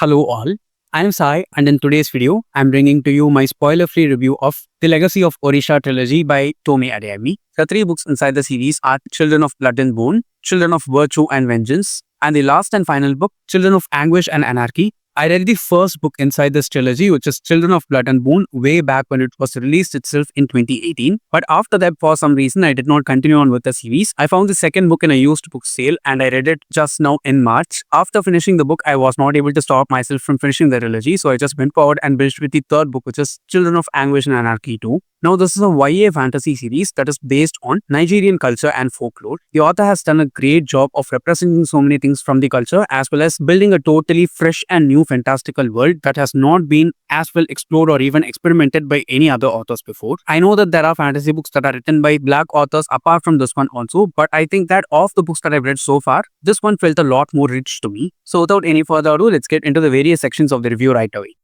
Hello all, I am Sai and in today's video, I am bringing to you my spoiler-free review of The Legacy of Orïsha Trilogy by Tomi Adeyemi. The three books inside the series are Children of Blood and Bone, Children of Virtue and Vengeance, and the last and final book, Children of Anguish and Anarchy. I read the first book inside this trilogy, which is Children of Blood and Bone, way back when it was released itself in 2018. But after that, for some reason, I did not continue on with the series. I found the second book in a used book sale and I read it just now in March. After finishing the book, I was not able to stop myself from finishing the trilogy. So I just went forward and binged with the third book, which is Children of Anguish and Anarchy 2. Now, this is a YA fantasy series that is based on Nigerian culture and folklore. The author has done a great job of representing so many things from the culture as well as building a totally fresh and new fantastical world that has not been as well explored or even experimented by any other authors before. I know that there are fantasy books that are written by black authors apart from this one also, but I think that of the books that I've read so far, this one felt a lot more rich to me. So without any further ado, let's get into the various sections of the review right away.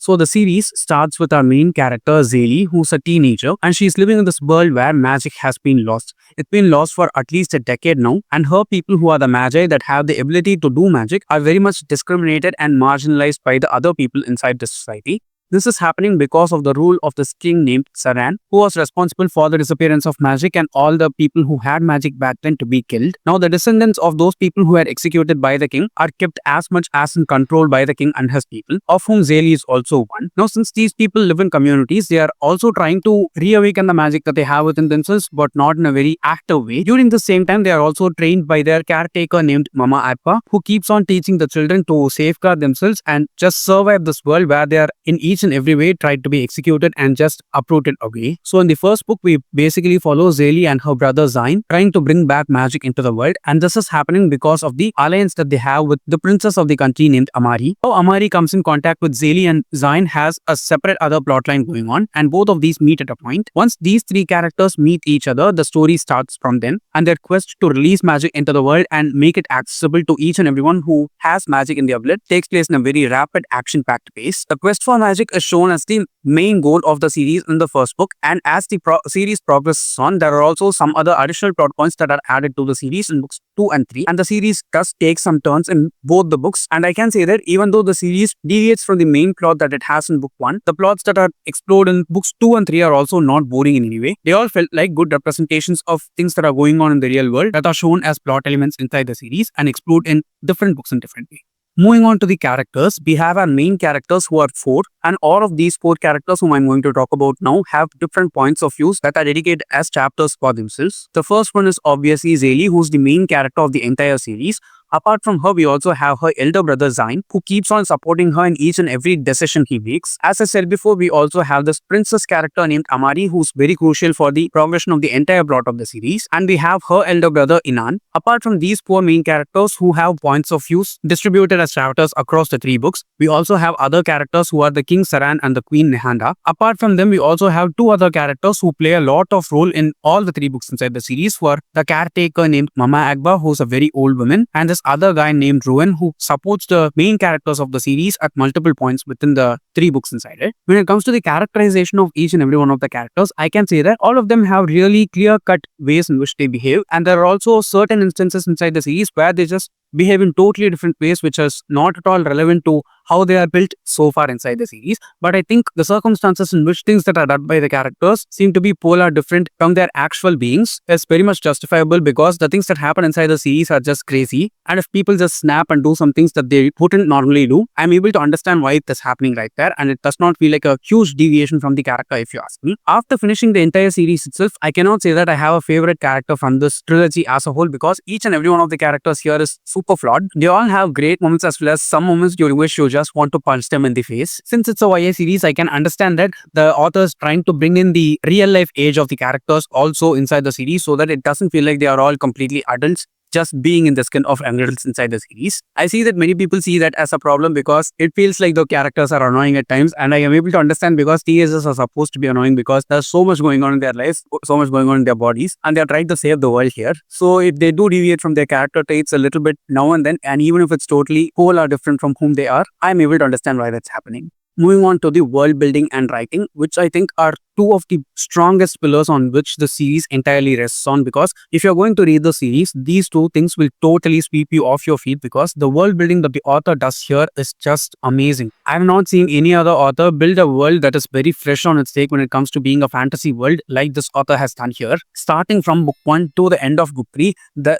So the series starts with our main character Zélie, who's a teenager, and she's living in this world where magic has been lost. It's been lost for at least a decade now, and her people who are the magi that have the ability to do magic are very much discriminated and marginalized by the other people inside the society. This is happening because of the rule of this king named Saran, who was responsible for the disappearance of magic and all the people who had magic back then to be killed. Now, the descendants of those people who were executed by the king are kept as much as in control by the king and his people, of whom Zélie is also one. Now, since these people live in communities, they are also trying to reawaken the magic that they have within themselves, but not in a very active way. During the same time, they are also trained by their caretaker named Mama Appa, who keeps on teaching the children to safeguard themselves and just survive this world where they are in each and every way tried to be executed and just uprooted away. So in the first book, we basically follow Zélie and her brother Zain trying to bring back magic into the world, and this is happening because of the alliance that they have with the princess of the country named Amari. So Amari comes in contact with Zélie and Zain has a separate other plotline going on, and both of these meet at a point. Once these three characters meet each other, the story starts from then, and their quest to release magic into the world and make it accessible to each and everyone who has magic in their blood takes place in a very rapid action-packed pace. The quest for magic is shown as the main goal of the series in the first book, and as the series progresses on, there are also some other additional plot points that are added to the series in books 2 and 3, and the series does take some turns in both the books. And I can say that even though the series deviates from the main plot that it has in book 1, the plots that are explored in books 2 and 3 are also not boring in any way. They all felt like good representations of things that are going on in the real world that are shown as plot elements inside the series and explored in different books in different ways. Moving on to the characters, we have our main characters who are 4, and all of these 4 characters whom I'm going to talk about now have different points of views that are dedicated as chapters for themselves. The first one is obviously Zélie, who's the main character of the entire series. Apart from her, we also have her elder brother Zain, who keeps on supporting her in each and every decision he makes. As I said before, we also have this princess character named Amari, who's very crucial for the progression of the entire plot of the series. And we have her elder brother Inan. Apart from these 4 main characters who have points of views distributed as chapters across the 3 books, we also have other characters who are the King Saran and the Queen Nehanda. Apart from them, we also have 2 other characters who play a lot of role in all the 3 books inside the series, who are the caretaker named Mama Agba, who's a very old woman, and this other guy named Ruin, who supports the main characters of the series at multiple points within the 3 books inside it. When it comes to the characterization of each and every one of the characters, I can say that all of them have really clear-cut ways in which they behave, and there are also certain instances inside the series where they just behave in totally different ways, which is not at all relevant to how they are built so far inside the series. But I think the circumstances in which things that are done by the characters seem to be polar different from their actual beings is very much justifiable, because the things that happen inside the series are just crazy, and if people just snap and do some things that they wouldn't normally do, I'm able to understand why it is happening right there, and it does not feel like a huge deviation from the character if you ask me. After finishing the entire series itself, I cannot say that I have a favorite character from this trilogy as a whole, because each and every one of the characters here is super flawed. They all have great moments as well as some moments you wish you just want to punch them in the face. Since it's a YA series, I can understand that the author is trying to bring in the real life age of the characters also inside the series, so that it doesn't feel like they are all completely adults just being in the skin of adults inside the series. I see that many people see that as a problem because it feels like the characters are annoying at times, and I am able to understand because teenagers are supposed to be annoying because there's so much going on in their lives, so much going on in their bodies, and they're trying to save the world here. So if they do deviate from their character traits a little bit now and then, and even if it's totally whole or different from whom they are, I'm able to understand why that's happening. Moving on to the world building and writing, which I think are two of the strongest pillars on which the series entirely rests on, because if you're going to read the series, these two things will totally sweep you off your feet, because the world building that the author does here is just amazing. I've not seen any other author build a world that is very fresh on its take when it comes to being a fantasy world like this author has done here. Starting from book 1 to the end of book 3,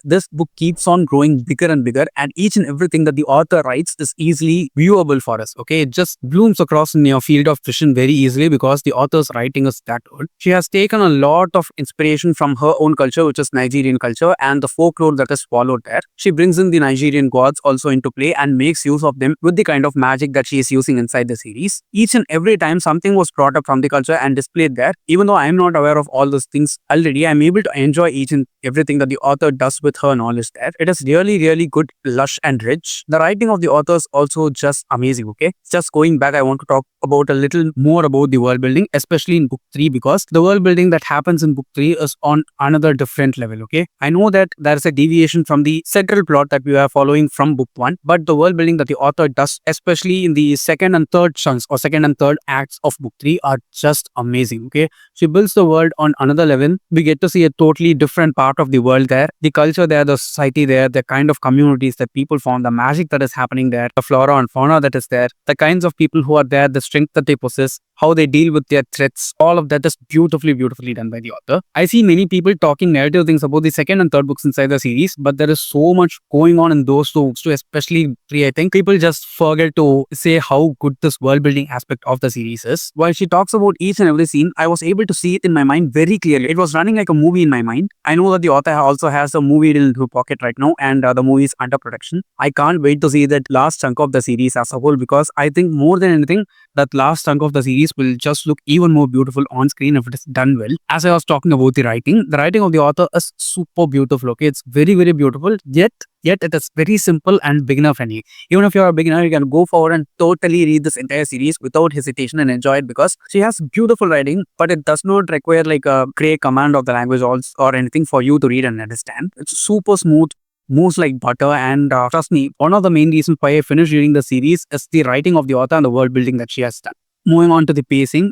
this book keeps on growing bigger and bigger, and each and everything that the author writes is easily viewable for us. Okay, it just blooms across in your field of vision very easily because the author's writing is that good. She has taken a lot of inspiration from her own culture, which is Nigerian culture, and the folklore that is followed there. She brings in the Nigerian gods also into play and makes use of them with the kind of magic that she is using inside the series. Each and every time something was brought up from the culture and displayed there, even though I am not aware of all those things already, I am able to enjoy each and everything that the author does with her knowledge there. It is really good, lush and rich. The writing of the author is also just amazing. Okay, just going back, I want to talk about a little more about the world building, especially in book 3, because the world building that happens in book 3 is on another different level. Okay, I know that there is a deviation from the central plot that we are following from book 1, but the world building that the author does, especially in the second and third chunks or second and third acts of book 3, are just amazing. Okay, she builds the world on another level. We get to see a totally different part of the world there, the culture there, the society there, the kind of communities that people form, the magic that is happening there, the flora and fauna that is there, the kinds of people who are there, the strength that they possess, how they deal with their threats. All of that is beautifully done by the author. I see many people talking negative things about the second and third books inside the series, but there is so much going on in those two books too, especially 3. I think people just forget to say how good this world building aspect of the series is. While she talks about each and every scene, I was able to see it in my mind very clearly. It was running like a movie in my mind. I know that the author also has a movie in her pocket right now, and the movie is under production. I can't wait to see that last chunk of the series as a whole, because I think more than anything, that last chunk of the series will just look even more beautiful on screen if it is done well. As I was talking about the writing of the author is super beautiful. Okay, it's very beautiful, yet it is very simple and beginner friendly. Even if you're a beginner, you can go forward and totally read this entire series without hesitation and enjoy it, because she has beautiful writing, but it does not require like a great command of the language or anything for you to read and understand. It's super smooth, moves like butter, and trust me, one of the main reasons why I finished reading the series is the writing of the author and the world building that she has done. Moving on to the pacing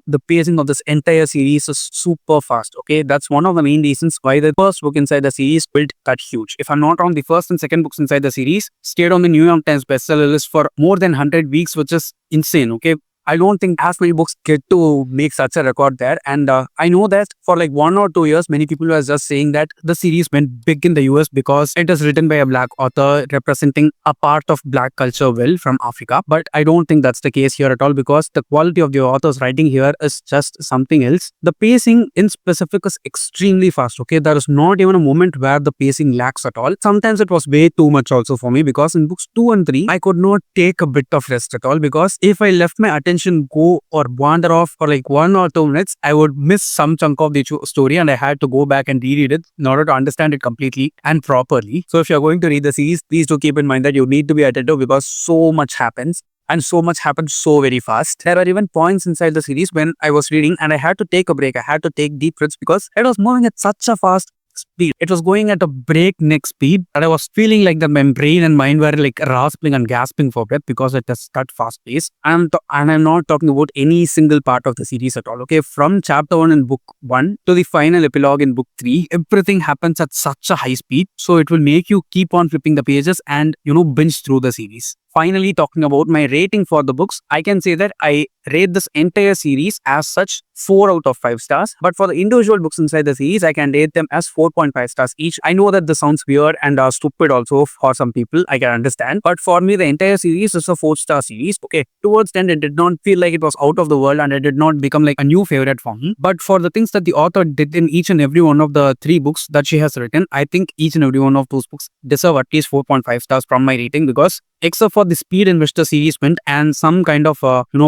of this entire series is super fast. Okay, that's one of the main reasons why the first book inside the series built that huge. If I'm not wrong, the first and second books inside the series stayed on the New York Times bestseller list for more than 100 weeks, which is insane. Okay, I don't think as many books get to make such a record there. And I know that for like 1 or 2 years, many people were just saying that the series went big in the US because it is written by a black author representing a part of black culture well from Africa. But I don't think that's the case here at all, because the quality of the author's writing here is just something else. The pacing in specific is extremely fast. Okay, there is not even a moment where the pacing lacks at all. Sometimes it was way too much also for me, because in books 2 and 3, I could not take a bit of rest at all, because if I left my attention go or wander off for like 1 or 2 minutes, I would miss some chunk of the story, and I had to go back and reread it in order to understand it completely and properly. So if you're going to read the series, please do keep in mind that you need to be attentive, because so much happens. And so much happened so very fast. There are even points inside the series when I was reading and I had to take a break. I had to take deep breaths because it was moving at such a fast speed. It was going at a breakneck speed, and I was feeling like that my brain and mind were like rasping and gasping for breath because it is that fast pace. And I'm not talking about any single part of the series at all. Okay, from chapter 1 in book 1 to the final epilogue in book 3, everything happens at such a high speed, so it will make you keep on flipping the pages and binge through the series. Finally, talking about my rating for the books, I can say that I rate this entire series as such 4 out of 5 stars. But for the individual books inside the series, I can rate them as 4.5 stars each. I know that this sounds weird and stupid also for some people, I can understand. But for me, the entire series is a 4-star series. Okay, towards the end, it did not feel like it was out of the world, and it did not become like a new favorite for me. But for the things that the author did in each and every one of the 3 books that she has written, I think each and every one of those books deserve at least 4.5 stars from my rating, because except for the speed in which the series went and some kind of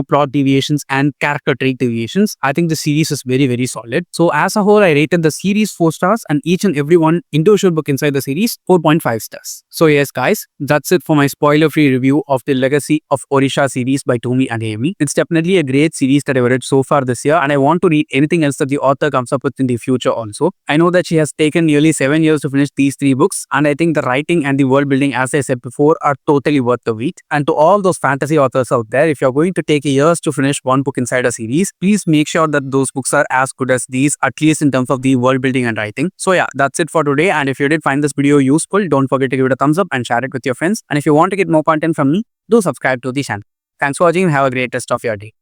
plot deviations and character trait deviations, I think the series is very solid. So as a whole, I rated the series 4 stars and each and every one individual book inside the series 4.5 stars. So yes guys, that's it for my spoiler free review of the Legacy of Orïsha series by Tomi Adeyemi. It's definitely a great series that I've read so far this year, and I want to read anything else that the author comes up with in the future also. I know that she has taken nearly 7 years to finish these 3 books, and I think the writing and the world building, as I said before, are totally really worth the wait. And to all those fantasy authors out there, if you're going to take years to finish one book inside a series, please make sure that those books are as good as these, at least in terms of the world building and writing. So yeah, that's it for today. And if you did find this video useful, don't forget to give it a thumbs up and share it with your friends. And if you want to get more content from me, do subscribe to the channel. Thanks for watching. Have a great rest of your day.